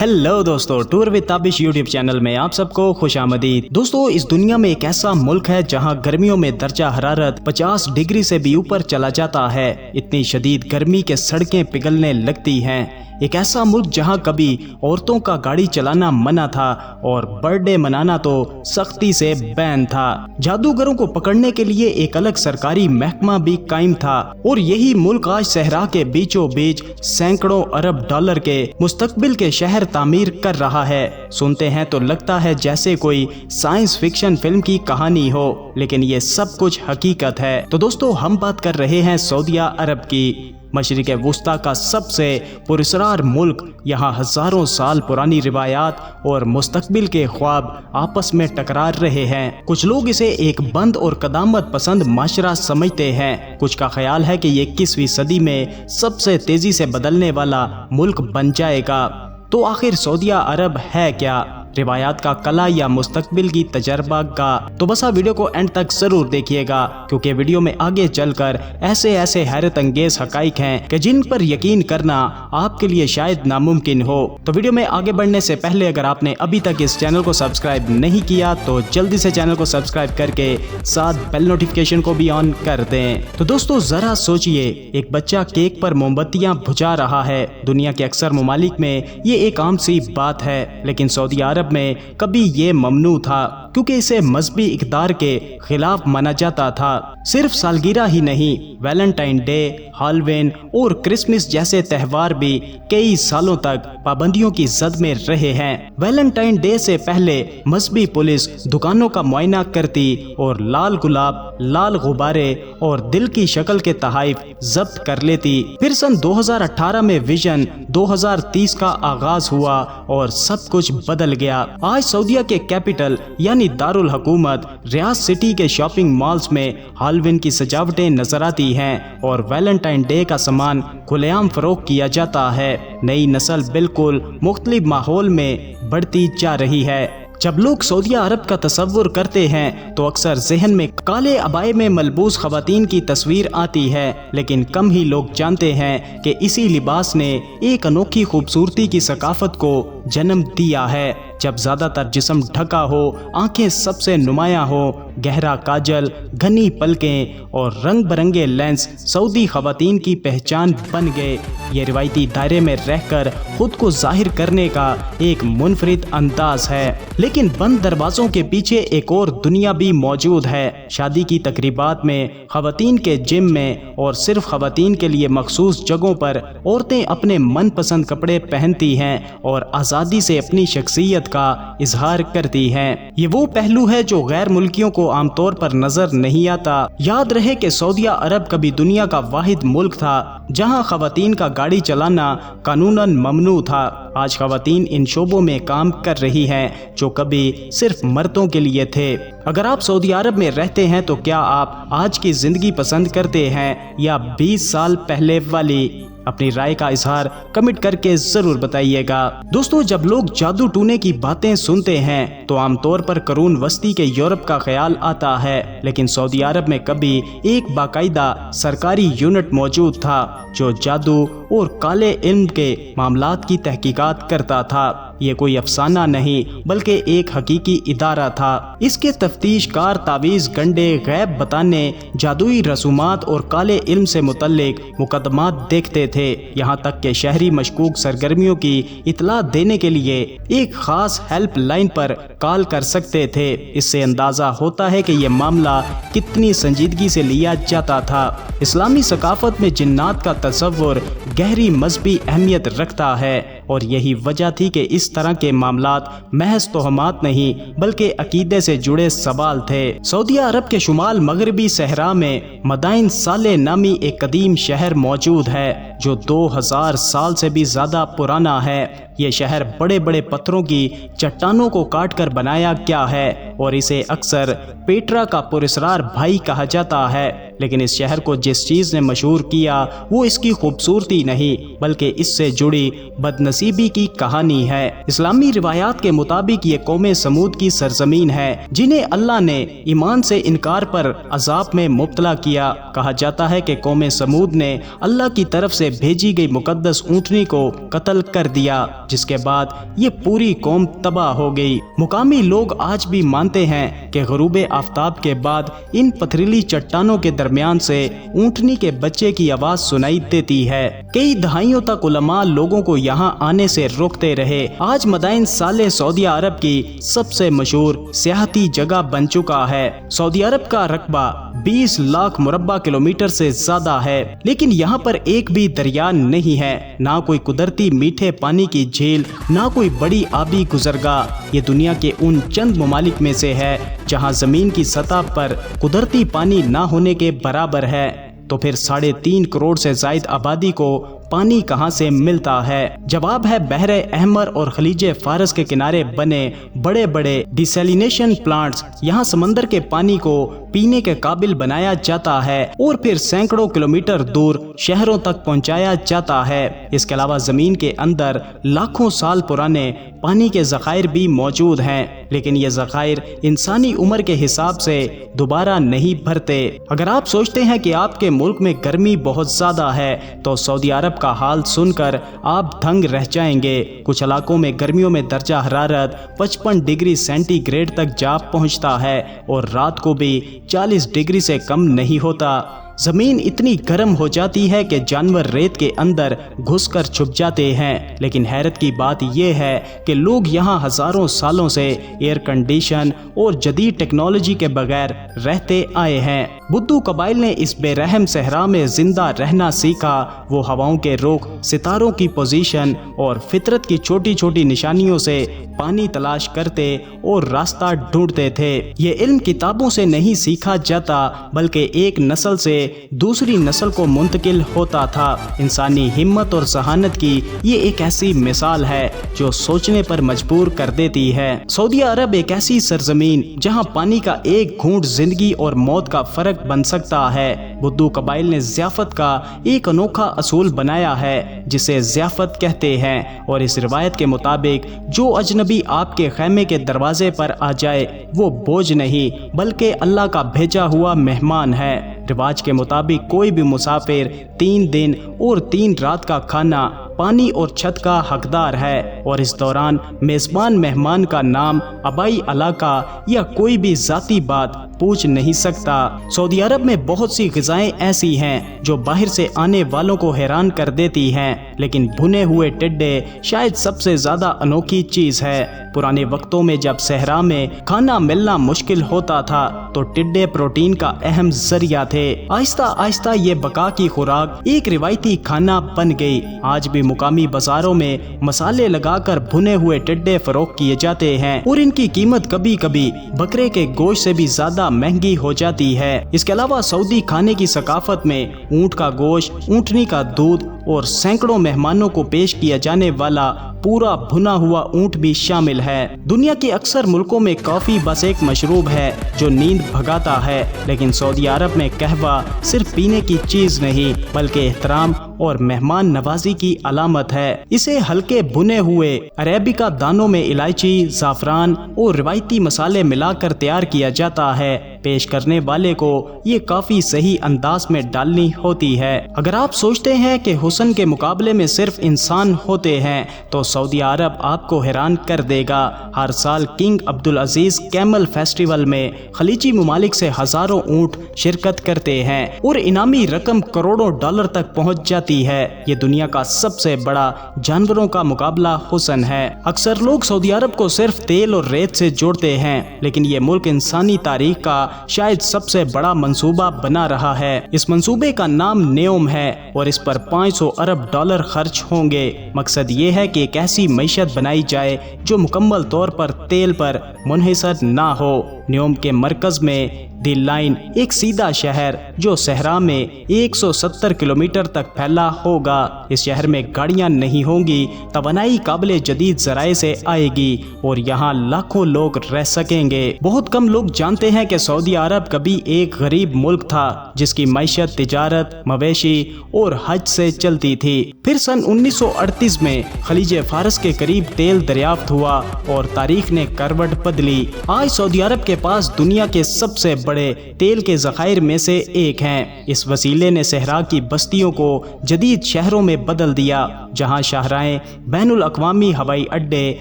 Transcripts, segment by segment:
Hello दोस्तों, tour with Tabish YouTube channel में आप सबको खुश आमदीद। दोस्तों, इस दुनिया में एक ऐसा मुल्क है जहां गर्मियों में दर्जा हरारत 50 डिग्री से भी ऊपर चला जाता है। इतनी शदीद गर्मी के सड़कें पिघलने लगती हैं। एक ऐसा मुल्क जहां कभी औरतों का गाड़ी चलाना मना था और बर्थडे मनाना तो सख्ती से बैन था। जादूगरों को पकड़ने के लिए एक अलग सरकारी महकमा भी कायम था और यही मुल्क आज सहरा के बीचों बीच सैकड़ों अरब डॉलर के मुस्तकबिल के शहर तामीर कर रहा है। सुनते हैं तो लगता है जैसे कोई साइंस फिक्शन फिल्म की कहानी हो, लेकिन ये सब कुछ हकीकत है। तो दोस्तों, हम बात कर रहे हैं सऊदीया अरब की। मशरिक वुस्ता का सबसे पुरस्कार मुल्क, यहाँ हजारों साल पुरानी रिवायात और मुस्तकबिल के ख्वाब आपस में टकरा रहे हैं। कुछ लोग इसे एक बंद और कदामत पसंद माशरा समझते हैं। कुछ का ख्याल है कि ये 21वीं सदी में सबसे तेजी से बदलने वाला मुल्क बन जाएगा। तो आखिर सऊदीया अरब है क्या? रिवायात का कला या मुस्तकबिल की तजर्बा का? तो बस आप वीडियो को एंड तक जरूर देखिएगा, क्योंकि वीडियो में आगे चलकर ऐसे ऐसे हैरत अंगेज हकाइक हैं कि जिन पर यकीन करना आपके लिए शायद नामुमकिन हो। तो वीडियो में आगे बढ़ने से पहले अगर आपने अभी तक इस चैनल को सब्सक्राइब नहीं किया तो जल्दी से चैनल को सब्सक्राइब करके साथ बेल नोटिफिकेशन को भी ऑन कर दें। तो दोस्तों, जरा सोचिए, एक बच्चा केक पर मोमबत्तियां बुझा रहा है। दुनिया के अक्सर ममालिक में ये एक आम सी बात है, लेकिन सऊदी अरब में कभी ये ममनू था, क्योंकि इसे मजहबी इक़दार के खिलाफ माना जाता था। सिर्फ सालगिरह ही नहीं, वैलेंटाइन डे, हालोवीन और क्रिसमस जैसे त्योहार भी कई सालों तक पाबंदियों की जद में रहे हैं। वैलेंटाइन डे से पहले मजहबी पुलिस दुकानों का मुआयना करती और लाल गुलाब, लाल गुब्बारे और दिल की शक्ल के तोहफे जब्त कर लेती। फिर सन 2018 में विजन 2030 का आगाज हुआ और सब कुछ बदल गया। आज सऊदीया के कैपिटल यानी दारुल हुकूमत रियाद सिटी के शॉपिंग मॉल्स में हालोवीन की सजावटें नजर आती हैं और वैलेंटाइन डे का सामान खुलेआम फरोख्त किया जाता है। नई नस्ल बिल्कुल मुख्तलिफ माहौल में बढ़ती जा रही है। जब लोग सऊदीया अरब का तस्वुर करते हैं तो अक्सर जहन में काले अबाए में मलबूस खवातीन की तस्वीर आती है, लेकिन कम ही लोग जानते हैं कि इसी लिबास ने एक अनोखी खूबसूरती की सकाफत को जन्म दिया है। जब ज्यादातर जिस्म ढका हो, आंखें सबसे नुमायां हो, गहरा काजल, घनी पलकें और रंग बरंगे लेंस सऊदी खवातीन की पहचान बन गए। ये रिवायती दायरे में रहकर खुद को जाहिर करने का एक मुनफरिद अंदाज है, लेकिन बंद दरवाजों के पीछे एक और दुनिया भी मौजूद है। शादी की तकरीबात में, खवातीन के जिम में और सिर्फ खवातीन के लिए मखसूस जगहों पर औरतें अपने मनपसंद कपड़े पहनती हैं और आज़ादी से अपनी शख्सियत का इजहार करती हैं। ये वो पहलू है जो गैर मुल्कियों को आमतौर पर नजर नहीं आता। याद रहे कि सऊदीया अरब कभी दुनिया का वाहिद मुल्क था जहां खवातीन का गाड़ी चलाना कानूनन ममनू था। आज खवातीन इन शोबों में काम कर रही हैं जो कभी सिर्फ मर्दों के लिए थे। अगर आप सऊदी अरब में रहते हैं तो क्या आप आज की जिंदगी पसंद करते हैं या 20 साल पहले वाली? अपनी राय का इजहार कमेंट करके जरूर बताइएगा। दोस्तों, जब लोग जादू टूने की बातें सुनते हैं तो आमतौर पर करून वस्ती के यूरोप का ख्याल आता है, लेकिन सऊदी अरब में कभी एक बाकायदा सरकारी यूनिट मौजूद था जो जादू और काले इल्म के मामलात की तहकीकात करता था। ये कोई अफसाना नहीं बल्कि एक हकीकी इदारा था। इसके तफ्तीशकार तावीज़ गंडे, गैब बताने, जादुई रसूमात और काले इल्म से मुतल्लिक मुकदमात देखते थे। यहाँ तक कि शहरी मशकूक सरगर्मियों की इतला देने के लिए एक खास हेल्प लाइन पर कॉल कर सकते थे। इससे अंदाजा होता है कि यह मामला कितनी संजीदगी से लिया जाता था। इस्लामी सकाफत में जिन्नात का तस्वुर गहरी मजहबी अहमियत रखता है और यही वजह थी कि इस तरह के मामलात महज तोहमात नहीं बल्कि अकीदे से जुड़े सवाल थे। सऊदीया अरब के शुमाल मगरबी सहरा में मदाइन साले नामी एक कदीम शहर मौजूद है जो 2000 साल से भी ज्यादा पुराना है। ये शहर बड़े बड़े पत्थरों की चट्टानों को काट कर बनाया गया है और इसे अक्सर पेट्रा का पुरस्कार भाई कहा जाता है। لیکن اس شہر کو جس چیز نے مشہور کیا وہ اس کی خوبصورتی نہیں بلکہ اس سے جڑی بد نصیبی کی کہانی ہے۔ اسلامی روایات کے مطابق یہ قوم سمود کی سرزمین ہے جنہیں اللہ نے ایمان سے انکار پر عذاب میں مبتلا کیا۔ کہا جاتا ہے کہ قوم سمود نے اللہ کی طرف سے بھیجی گئی مقدس اونٹنی کو قتل کر دیا، جس کے بعد یہ پوری قوم تباہ ہو گئی۔ مقامی لوگ آج بھی مانتے ہیں کہ غروب آفتاب کے بعد ان پتھریلی چٹانوں کے درمیان سے اونٹنی کے بچے کی آواز سنائی دیتی ہے۔ کئی دہائیوں تک علماء لوگوں کو یہاں آنے سے روکتے رہے۔ آج مدائن صالح سعودی عرب کی سب سے مشہور سیاحتی جگہ بن چکا ہے۔ سعودی عرب کا رقبہ 20 لاکھ مربع کلومیٹر سے زیادہ ہے، لیکن یہاں پر ایک بھی دریا نہیں ہے، نہ کوئی قدرتی میٹھے پانی کی جھیل، نہ کوئی بڑی آبی گزرگاہ۔ یہ دنیا کے ان چند ممالک میں سے ہے جہاں زمین کی سطح پر قدرتی پانی نہ ہونے کے برابر ہے۔ تو پھر 3.5 کروڑ سے زائد آبادی کو پانی کہاں سے ملتا ہے؟ جواب ہے بحر احمر اور خلیج فارس کے کنارے بنے بڑے بڑے ڈیسیلینیشن پلانٹس۔ یہاں سمندر کے پانی کو پینے کے قابل بنایا جاتا ہے اور پھر سینکڑوں کلومیٹر دور شہروں تک پہنچایا جاتا ہے۔ اس کے علاوہ زمین کے اندر لاکھوں سال پرانے پانی کے ذخائر بھی موجود ہیں، لیکن یہ ذخائر انسانی عمر کے حساب سے دوبارہ نہیں بھرتے۔ اگر آپ سوچتے ہیں کہ آپ کے ملک میں گرمی بہت زیادہ ہے تو سعودی عرب کا حال سن کر آپ دھنگ رہ جائیں گے۔ کچھ علاقوں میں گرمیوں میں درجہ حرارت 55 ڈگری سینٹی گریڈ تک جا پہنچتا ہے اور رات کو بھی 40 ڈگری سے کم نہیں ہوتا۔ زمین اتنی گرم ہو جاتی ہے کہ جانور ریت کے اندر گھس کر چھپ جاتے ہیں، لیکن حیرت کی بات یہ ہے کہ لوگ یہاں ہزاروں سالوں سے ایئر کنڈیشن اور جدید ٹیکنالوجی کے بغیر رہتے آئے ہیں۔ بدو قبائل نے اس بے رحم صحرا میں زندہ رہنا سیکھا۔ وہ ہواؤں کے رخ، ستاروں کی پوزیشن اور فطرت کی چھوٹی چھوٹی نشانیوں سے پانی تلاش کرتے اور راستہ ڈھونڈتے تھے۔ یہ علم کتابوں سے نہیں سیکھا جاتا بلکہ ایک نسل سے دوسری نسل کو منتقل ہوتا تھا۔ انسانی ہمت اور ذہانت کی یہ ایک ایسی مثال ہے جو سوچنے پر مجبور کر دیتی ہے۔ سعودی عرب ایک ایسی سرزمین جہاں پانی کا ایک گھونٹ زندگی اور موت کا فرق بن سکتا ہے۔ بدو قبائل نے ضیافت کا ایک انوکھا اصول بنایا ہے جسے ضیافت کہتے ہیں، اور اس روایت کے مطابق جو اجنبی آپ کے خیمے کے دروازے پر آ جائے وہ بوجھ نہیں بلکہ اللہ کا بھیجا ہوا مہمان ہے۔ رواج کے مطابق کوئی بھی مسافر 3 دن اور 3 رات کا کھانا، پانی اور چھت کا حقدار ہے، اور اس دوران میزبان مہمان کا نام، آبائی علاقہ یا کوئی بھی ذاتی بات پوچھ نہیں سکتا۔ سعودی عرب میں بہت سی غذائیں ایسی ہیں جو باہر سے آنے والوں کو حیران کر دیتی ہیں، لیکن بھنے ہوئے ٹڈے شاید سب سے زیادہ انوکھی چیز ہے۔ پرانے وقتوں میں جب صحرا میں کھانا ملنا مشکل ہوتا تھا تو ٹڈے پروٹین کا اہم ذریعہ تھے۔ آہستہ آہستہ یہ بقا کی خوراک ایک روایتی کھانا بن گئی۔ آج بھی مقامی بازاروں میں مسالے لگا کر بھنے ہوئے ٹڈے فروخت کیے جاتے ہیں اور ان کی قیمت کبھی کبھی بکرے کے گوشت سے بھی زیادہ مہنگی ہو جاتی ہے۔ اس کے علاوہ سعودی کھانے کی ثقافت میں اونٹ کا گوشت، اونٹنی کا دودھ اور سینکڑوں مہمانوں کو پیش کیا جانے والا پورا بھنا ہوا اونٹ بھی شامل ہے۔ دنیا کے اکثر ملکوں میں کافی بس ایک مشروب ہے جو نیند بھگاتا ہے، لیکن سعودی عرب میں قہوہ صرف پینے کی چیز نہیں بلکہ احترام اور مہمان نوازی کی علامت ہے۔ اسے ہلکے بھنے ہوئے عربیکا دانوں میں الائچی، زعفران اور روایتی مسالے ملا کر تیار کیا جاتا ہے۔ پیش کرنے والے کو یہ کافی صحیح انداز میں ڈالنی ہوتی ہے۔ اگر آپ سوچتے ہیں کہ حسن کے مقابلے میں صرف انسان ہوتے ہیں تو سعودی عرب آپ کو حیران کر دے گا۔ ہر سال کنگ عبدالعزیز کیمل فیسٹیول میں خلیجی ممالک سے ہزاروں اونٹ شرکت کرتے ہیں اور انعامی رقم کروڑوں ڈالر تک پہنچ جاتی ہے۔ یہ دنیا کا سب سے بڑا جانوروں کا مقابلہ حسن ہے۔ اکثر لوگ سعودی عرب کو صرف تیل اور ریت سے جوڑتے ہیں، لیکن یہ ملک انسانی تاریخ کا شاید سب سے بڑا منصوبہ بنا رہا ہے۔ اس منصوبے کا نام نیوم ہے اور اس پر 500 ارب ڈالر خرچ ہوں گے۔ مقصد یہ ہے کہ ایک ایسی معیشت بنائی جائے جو مکمل طور پر تیل پر منحصر نہ ہو۔ न्योम के मरकज में दिल लाइन एक सीधा शहर जो सहरा में 170 किलोमीटर तक फैला होगा। इस शहर में गाड़ियां नहीं होंगी, तवानाई काबिल जदीद जराए से आएगी और यहाँ लाखों लोग रह सकेंगे। बहुत कम लोग जानते हैं कि सऊदी अरब कभी एक गरीब मुल्क था जिसकी मैशत तिजारत, मवेशी और हज से चलती थी। फिर सन 1938 में खलीज फारस के करीब तेल दरियाफ्त हुआ और तारीख ने करवट बदली। आज सऊदी अरब के पास दुनिया के सबसे बड़े तेल के ज़खायर में से एक हैं। इस वसीले ने सहरा की बस्तियों को जदीद शहरों में बदल दिया, जहां शाहराएं, बैनुल अक़वामी हवाई अड्डे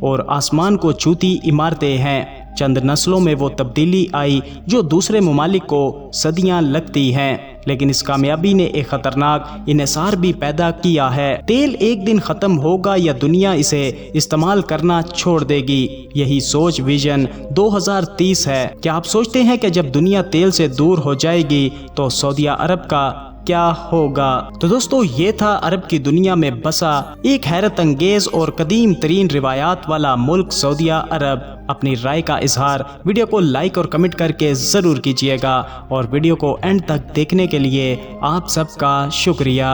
और आसमान को छूती इमारतें हैं। चंद नस्लों में वो तब्दीली आई जो दूसरे ममालिक को सदियां लगती हैं, लेकिन इस कामयाबी ने एक खतरनाक इन्हिसार भी पैदा किया है। तेल एक दिन खत्म होगा या दुनिया इसे इस्तेमाल करना छोड़ देगी। यही सोच विजन 2030 है। क्या आप सोचते हैं कि जब दुनिया तेल से दूर हो जाएगी तो सऊदी अरब का क्या होगा? तो दोस्तों, ये था अरब की दुनिया में बसा एक हैरत अंगेज और कदीम तरीन रिवायात वाला मुल्क सऊदी अरब। अपनी राय का इजहार वीडियो को लाइक और कमेंट करके ज़रूर कीजिएगा और वीडियो को एंड तक देखने के लिए आप सबका शुक्रिया।